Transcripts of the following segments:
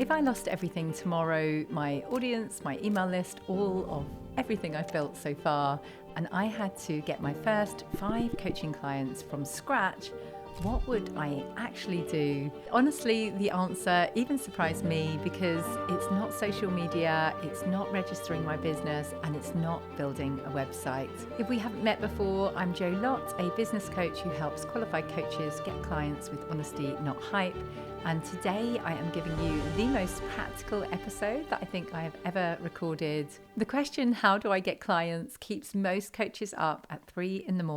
If I lost everything tomorrow, my audience, my email list, all of everything I've built so far, and I had to get my first 5 coaching clients from scratch, what would I actually do? Honestly, the answer even surprised me because it's not social media, it's not registering my business, and it's not building a website. If we haven't met before, I'm Jo Lott, a business coach who helps qualified coaches get clients with honesty, not hype. And today I am giving you the most practical episode that I think I have ever recorded. The question, how do I get clients, keeps most coaches up at 3 a.m.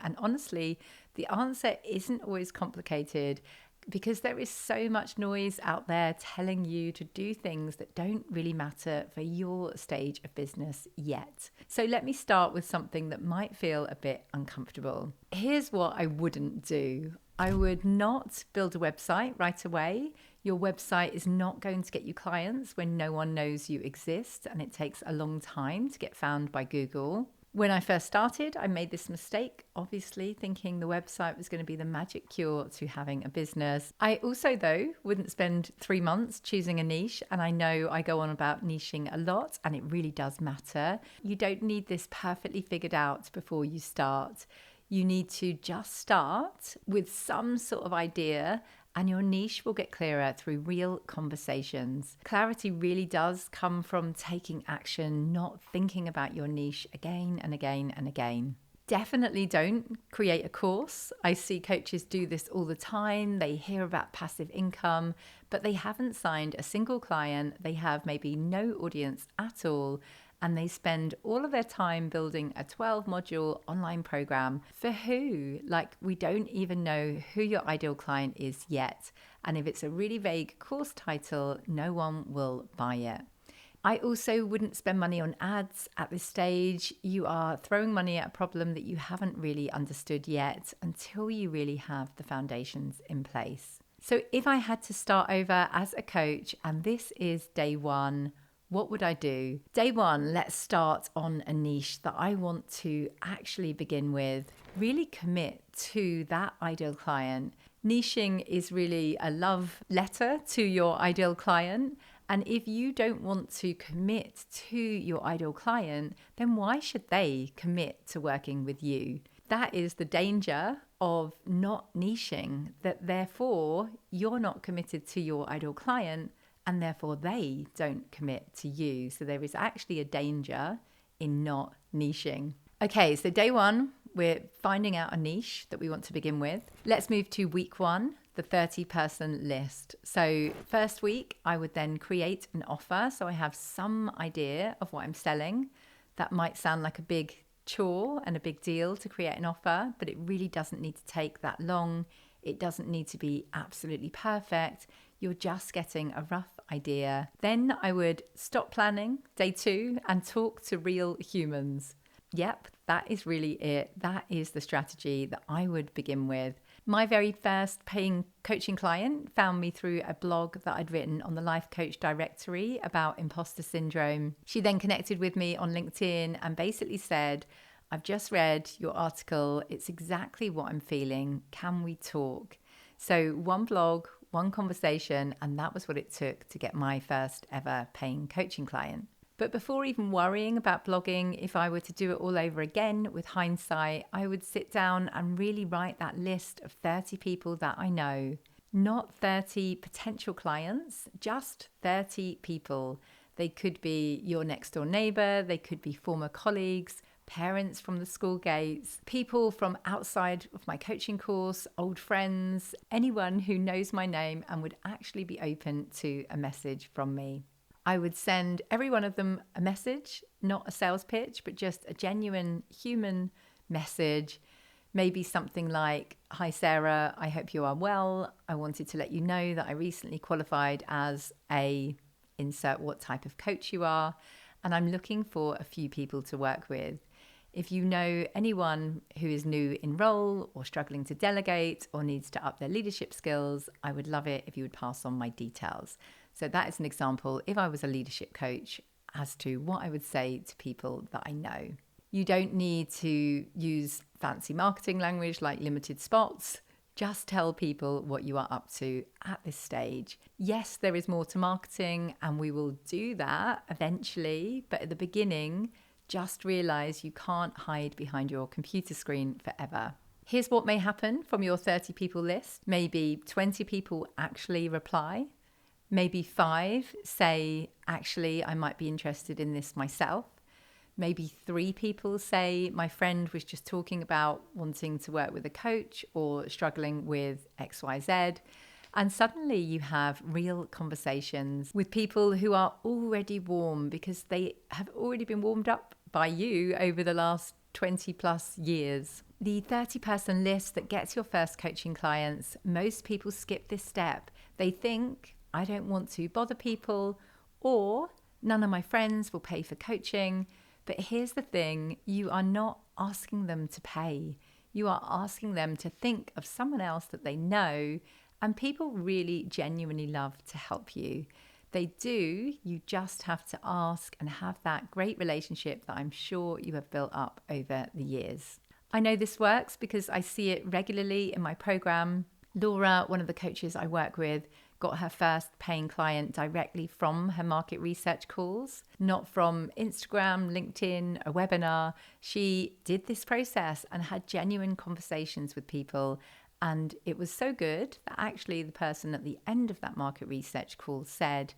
And honestly, the answer isn't always complicated because there is so much noise out there telling you to do things that don't really matter for your stage of business yet. So let me start with something that might feel a bit uncomfortable. Here's what I wouldn't do. I would not build a website right away. Your website is not going to get you clients when no one knows you exist, and it takes a long time to get found by Google. When I first started, I made this mistake, obviously thinking the website was going to be the magic cure to having a business. I also, though, wouldn't spend 3 months choosing a niche. And I know I go on about niching a lot, and it really does matter. You don't need this perfectly figured out before you start. You need to just start with some sort of idea, and your niche will get clearer through real conversations. Clarity really does come from taking action, not thinking about your niche again and again and again. Definitely don't create a course. I see coaches do this all the time. They hear about passive income, but they haven't signed a single client. They have maybe no audience at all. And they spend all of their time building a 12-module online program for who? Like, we don't even know who your ideal client is yet. And if it's a really vague course title, no one will buy it. I also wouldn't spend money on ads at this stage. You are throwing money at a problem that you haven't really understood yet until you really have the foundations in place. So if I had to start over as a coach, and this is day 1, what would I do? Day 1, let's start on a niche that I want to actually begin with. Really commit to that ideal client. Niching is really a love letter to your ideal client. And if you don't want to commit to your ideal client, then why should they commit to working with you? That is the danger of not niching, that therefore you're not committed to your ideal client, and therefore they don't commit to you. So there is actually a danger in not niching. Okay, so day 1, we're finding out a niche that we want to begin with. Let's move to week 1, the 30-person list. So first week, I would then create an offer. So I have some idea of what I'm selling. That might sound like a big chore and a big deal to create an offer, but it really doesn't need to take that long. It doesn't need to be absolutely perfect. You're just getting a rough idea. Then I would stop planning, day 2, and talk to real humans. Yep, that is really it. That is the strategy that I would begin with. My very first paying coaching client found me through a blog that I'd written on the Life Coach directory about imposter syndrome. She then connected with me on LinkedIn and basically said, I've just read your article. It's exactly what I'm feeling. Can we talk? So 1 blog, 1 conversation, and that was what it took to get my first ever paying coaching client. But before even worrying about blogging, if I were to do it all over again with hindsight, I would sit down and really write that list of 30 people that I know. Not 30 potential clients, just 30 people. They could be your next door neighbor, they could be former colleagues, parents from the school gates, people from outside of my coaching course, old friends, anyone who knows my name and would actually be open to a message from me. I would send every one of them a message, not a sales pitch, but just a genuine human message. Maybe something like, hi Sarah, I hope you are well. I wanted to let you know that I recently qualified as a insert what type of coach you are, and I'm looking for a few people to work with. If you know anyone who is new in role or struggling to delegate or needs to up their leadership skills, I would love it if you would pass on my details. So that is an example, if I was a leadership coach, as to what I would say to people that I know. You don't need to use fancy marketing language like limited spots. Just tell people what you are up to at this stage. Yes, there is more to marketing and we will do that eventually, but at the beginning, just realize you can't hide behind your computer screen forever. Here's what may happen from your 30 people list. Maybe 20 people actually reply. Maybe 5 say, actually, I might be interested in this myself. Maybe 3 people say, my friend was just talking about wanting to work with a coach or struggling with XYZ. And suddenly you have real conversations with people who are already warm because they have already been warmed up by you over the last 20 plus years. The 30-person list that gets your first coaching clients, most people skip this step. They think, I don't want to bother people, or none of my friends will pay for coaching. But here's the thing, you are not asking them to pay. You are asking them to think of someone else that they know, and people really genuinely love to help you. They do, you just have to ask and have that great relationship that I'm sure you have built up over the years. I know this works because I see it regularly in my program. Laura, one of the coaches I work with, got her first paying client directly from her market research calls, not from Instagram, LinkedIn, a webinar. She did this process and had genuine conversations with people. And it was so good that actually the person at the end of that market research call said,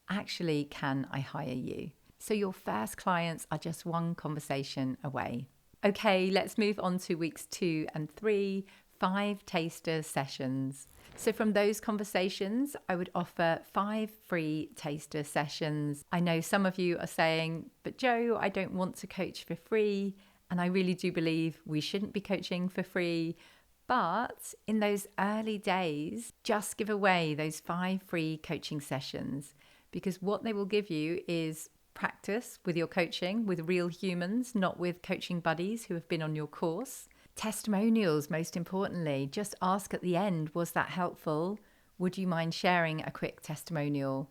actually, can I hire you? So your first clients are just one conversation away. Okay, let's move on to weeks 2 and 3, 5 taster sessions. So from those conversations, I would offer 5 free taster sessions. I know some of you are saying, but Jo, I don't want to coach for free. And I really do believe we shouldn't be coaching for free. But in those early days, just give away those 5 free coaching sessions, because what they will give you is practice with your coaching with real humans, not with coaching buddies who have been on your course. Testimonials, most importantly. Just ask at the end, was that helpful? Would you mind sharing a quick testimonial?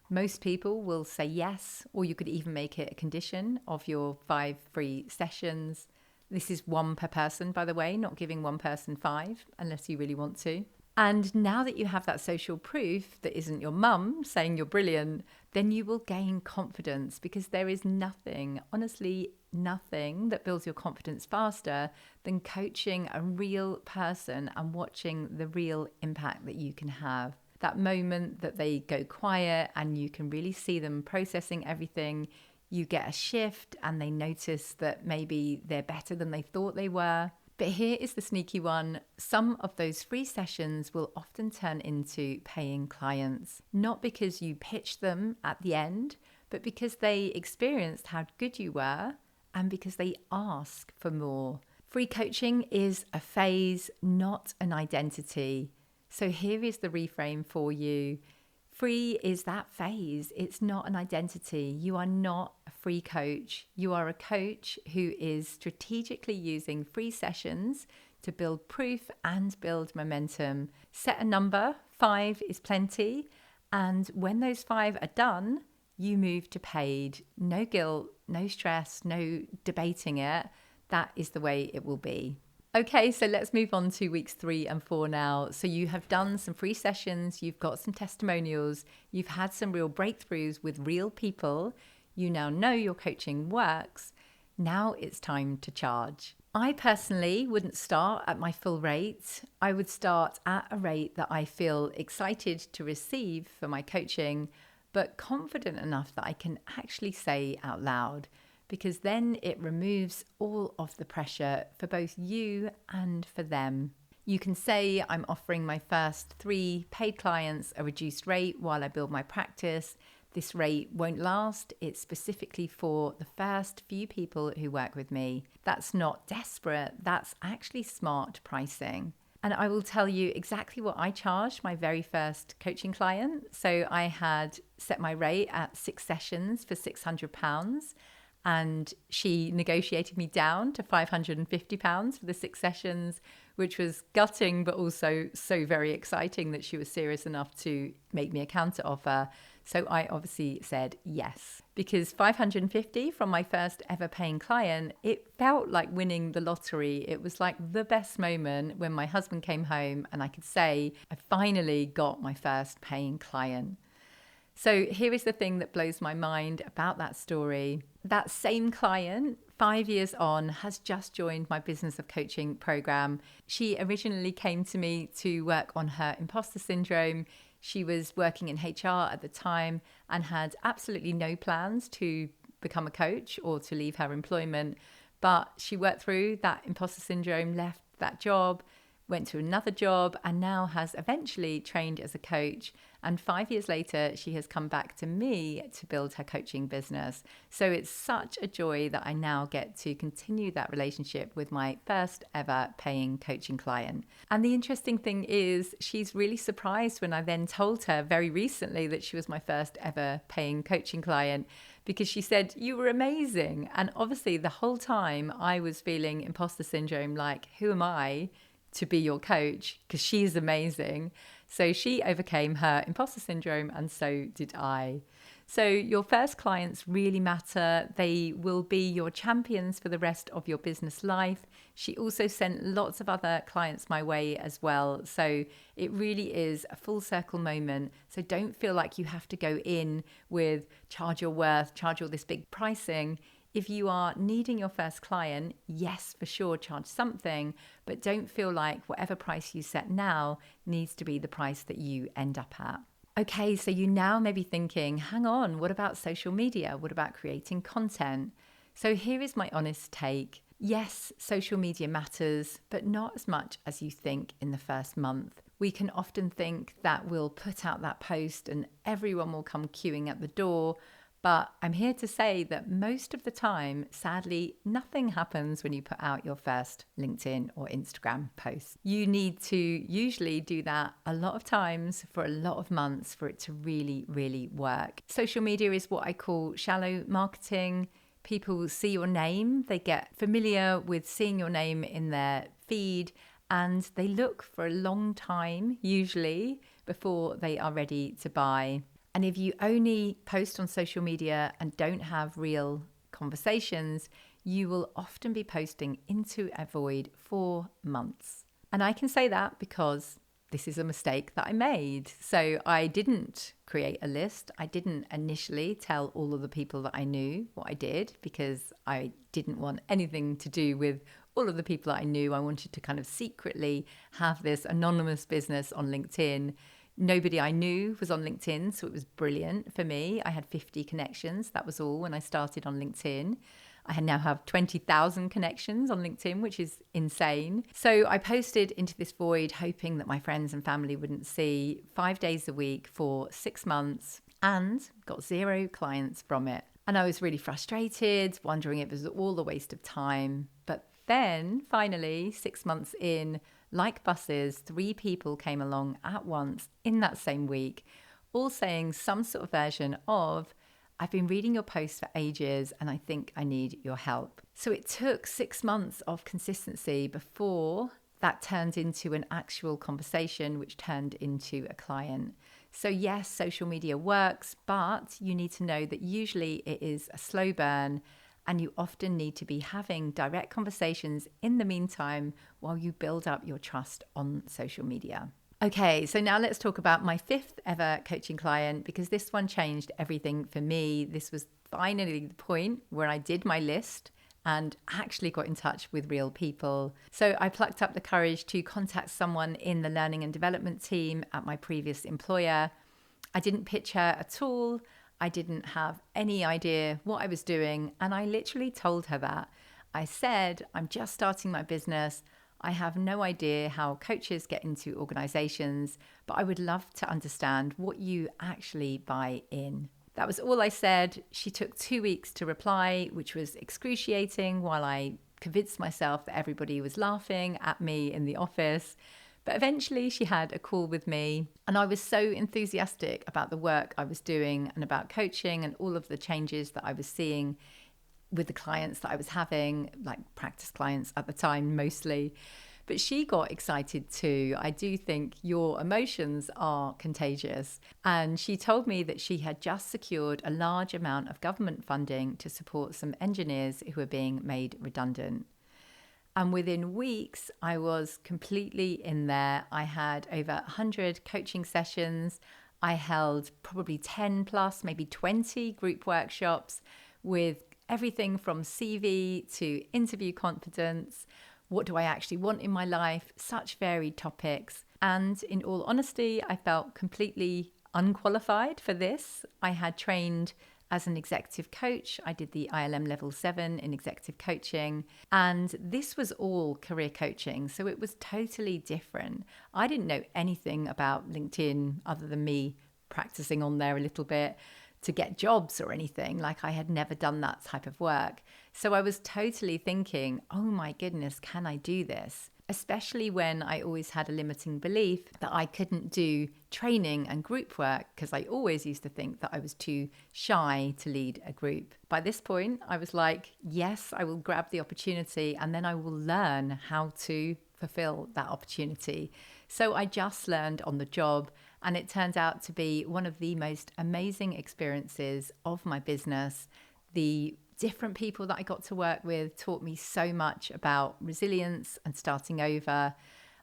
Most people will say yes, or you could even make it a condition of your 5 free sessions. This is 1 per person, by the way, not giving 1 person 5 unless you really want to. And now that you have that social proof that isn't your mum saying you're brilliant, then you will gain confidence, because there is nothing, honestly, nothing that builds your confidence faster than coaching a real person and watching the real impact that you can have. That moment that they go quiet and you can really see them processing everything. You get a shift and they notice that maybe they're better than they thought they were. But here is the sneaky one. Some of those free sessions will often turn into paying clients, not because you pitched them at the end, but because they experienced how good you were and because they ask for more. Free coaching is a phase, not an identity. So here is the reframe for you. Free is that phase. It's not an identity. You are not a free coach. You are a coach who is strategically using free sessions to build proof and build momentum. Set a number. 5 is plenty. And when those 5 are done, you move to paid. No guilt, no stress, no debating it. That is the way it will be. Okay, so let's move on to weeks 3 and 4 now. So you have done some free sessions, you've got some testimonials, you've had some real breakthroughs with real people. You now know your coaching works. Now it's time to charge. I personally wouldn't start at my full rate. I would start at a rate that I feel excited to receive for my coaching, but confident enough that I can actually say out loud, because then it removes all of the pressure for both you and for them. You can say, I'm offering my first 3 paid clients a reduced rate while I build my practice. This rate won't last. It's specifically for the first few people who work with me. That's not desperate. That's actually smart pricing. And I will tell you exactly what I charged my very first coaching client. So I had set my rate at 6 sessions for £600. And she negotiated me down to £550 for the 6 sessions, which was gutting, but also so very exciting that she was serious enough to make me a counter offer. So I obviously said yes, because 550 from my first ever paying client, it felt like winning the lottery. It was like the best moment when my husband came home and I could say, I finally got my first paying client. So here is the thing that blows my mind about that story. That same client, 5 years on, has just joined my business of coaching program. She originally came to me to work on her imposter syndrome. She was working in HR at the time and had absolutely no plans to become a coach or to leave her employment. But she worked through that imposter syndrome, left that job, went to another job, and now has eventually trained as a coach. And 5 years later, she has come back to me to build her coaching business. So it's such a joy that I now get to continue that relationship with my first ever paying coaching client. And the interesting thing is, she's really surprised when I then told her very recently that she was my first ever paying coaching client, because she said, "You were amazing." And obviously the whole time I was feeling imposter syndrome, like, who am I to be your coach? Because she's amazing. So she overcame her imposter syndrome, and so did I. So your first clients really matter. They will be your champions for the rest of your business life. She also sent lots of other clients my way as well. So it really is a full circle moment. So don't feel like you have to go in with charge your worth, charge all this big pricing. If you are needing your first client, yes, for sure, charge something, but don't feel like whatever price you set now needs to be the price that you end up at. Okay, so you now may be thinking, hang on, what about social media? What about creating content? So here is my honest take. Yes, social media matters, but not as much as you think in the first month. We can often think that we'll put out that post and everyone will come queuing at the door. But I'm here to say that most of the time, sadly, nothing happens when you put out your first LinkedIn or Instagram post. You need to usually do that a lot of times for a lot of months for it to really, really work. Social media is what I call shallow marketing. People see your name, they get familiar with seeing your name in their feed, and they look for a long time, usually, before they are ready to buy. And if you only post on social media and don't have real conversations, you will often be posting into a void for months. And I can say that because this is a mistake that I made. So I didn't create a list. I didn't initially tell all of the people that I knew what I did, because I didn't want anything to do with all of the people that I knew. I wanted to kind of secretly have this anonymous business on LinkedIn. Nobody I knew was on LinkedIn, so it was brilliant for me. I had 50 connections. That was all when I started on LinkedIn. I now have 20,000 connections on LinkedIn, which is insane. So I posted into this void, hoping that my friends and family wouldn't see, 5 days a week for 6 months, and got 0 clients from it. And I was really frustrated, wondering if it was all a waste of time. But then finally, 6 months in, like buses, 3 people came along at once in that same week, all saying some sort of version of, "I've been reading your posts for ages and I think I need your help." So it took 6 months of consistency before that turned into an actual conversation, which turned into a client. So yes, social media works, but you need to know that usually it is a slow burn, and you often need to be having direct conversations in the meantime while you build up your trust on social media. Okay, so now let's talk about my 5th ever coaching client, because this one changed everything for me. This was finally the point where I did my list and actually got in touch with real people. So I plucked up the courage to contact someone in the learning and development team at my previous employer. I didn't pitch her at all. I didn't have any idea what I was doing. And I literally told her that. I said, "I'm just starting my business. I have no idea how coaches get into organizations, but I would love to understand what you actually buy in." That was all I said. She took 2 weeks to reply, which was excruciating, while I convinced myself that everybody was laughing at me in the office. But eventually she had a call with me, and I was so enthusiastic about the work I was doing and about coaching and all of the changes that I was seeing with the clients that I was having, like practice clients at the time mostly. But she got excited too. I do think your emotions are contagious. And she told me that she had just secured a large amount of government funding to support some engineers who were being made redundant. And within weeks, I was completely in there. I had over 100 coaching sessions. I held probably 10 plus, maybe 20 group workshops with everything from CV to interview confidence. What do I actually want in my life? Such varied topics. And in all honesty, I felt completely unqualified for this. I had trained as an executive coach. I did the ILM level 7 in executive coaching, and this was all career coaching. So it was totally different. I didn't know anything about LinkedIn other than me practicing on there a little bit to get jobs or anything. Like, I had never done that type of work. So I was totally thinking, oh my goodness, can I do this? Especially when I always had a limiting belief that I couldn't do training and group work, because I always used to think that I was too shy to lead a group. By this point, I was like, yes, I will grab the opportunity and then I will learn how to fulfill that opportunity. So I just learned on the job, and it turned out to be one of the most amazing experiences of my business. The different people that I got to work with taught me so much about resilience and starting over.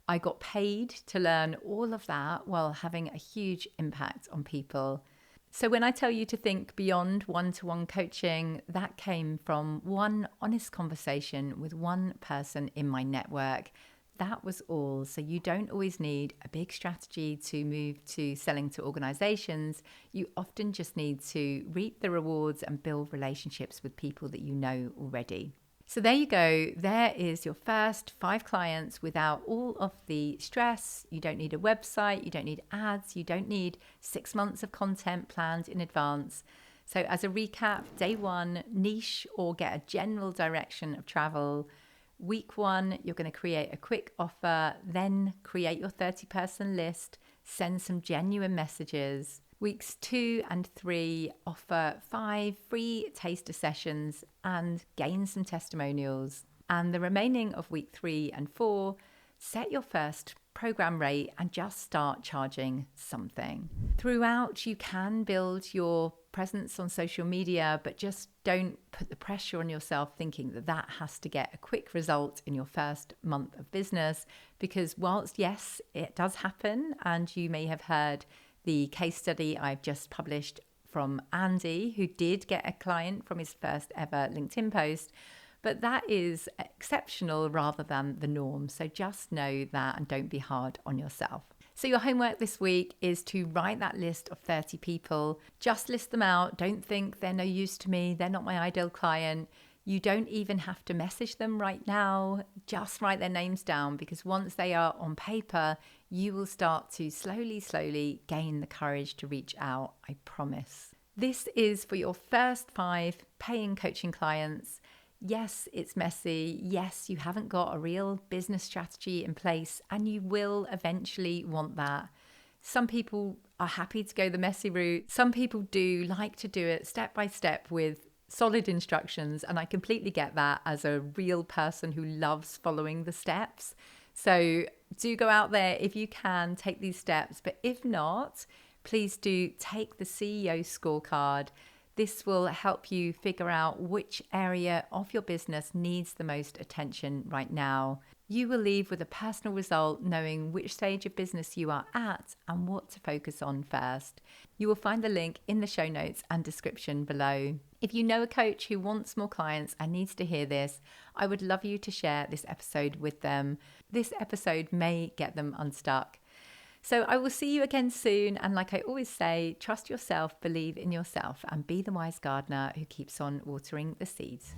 I got paid to learn all of that while having a huge impact on people. So when I tell you to think beyond one-to-one coaching, that came from one honest conversation with one person in my network. That was all. So you don't always need a big strategy to move to selling to organizations. You often just need to reap the rewards and build relationships with people that you know already. So there you go. There is your first 5 clients without all of the stress. You don't need a website. You don't need ads. You don't need 6 months of content planned in advance. So as a recap, day 1, niche or get a general direction of travel. Week 1, you're going to create a quick offer, then create your 30-person list, send some genuine messages. Weeks 2 and 3, offer 5 free taster sessions and gain some testimonials. And the remaining of week 3 and 4, set your first program rate and just start charging something. Throughout, you can build your presence on social media, but just don't put the pressure on yourself thinking that that has to get a quick result in your first month of business, because whilst yes, it does happen, and you may have heard the case study I've just published from Andy, who did get a client from his first ever LinkedIn post, but that is exceptional rather than the norm. So just know that and don't be hard on yourself. So your homework this week is to write that list of 30 people. Just list them out. Don't think they're no use to me. They're not my ideal client. You don't even have to message them right now. Just write their names down, because once they are on paper, you will start to slowly gain the courage to reach out. I promise. This is for your first 5 paying coaching clients. Yes, it's messy. Yes, you haven't got a real business strategy in place, and you will eventually want that. Some people are happy to go the messy route. Some people do like to do it step by step with solid instructions, and I completely get that as a real person who loves following the steps. So do go out there if you can, take these steps. But if not, please do take the CEO scorecard. This will help you figure out which area of your business needs the most attention right now. You will leave with a personal result, knowing which stage of business you are at and what to focus on first. You will find the link in the show notes and description below. If you know a coach who wants more clients and needs to hear this, I would love you to share this episode with them. This episode may get them unstuck. So I will see you again soon. And like I always say, trust yourself, believe in yourself, and be the wise gardener who keeps on watering the seeds.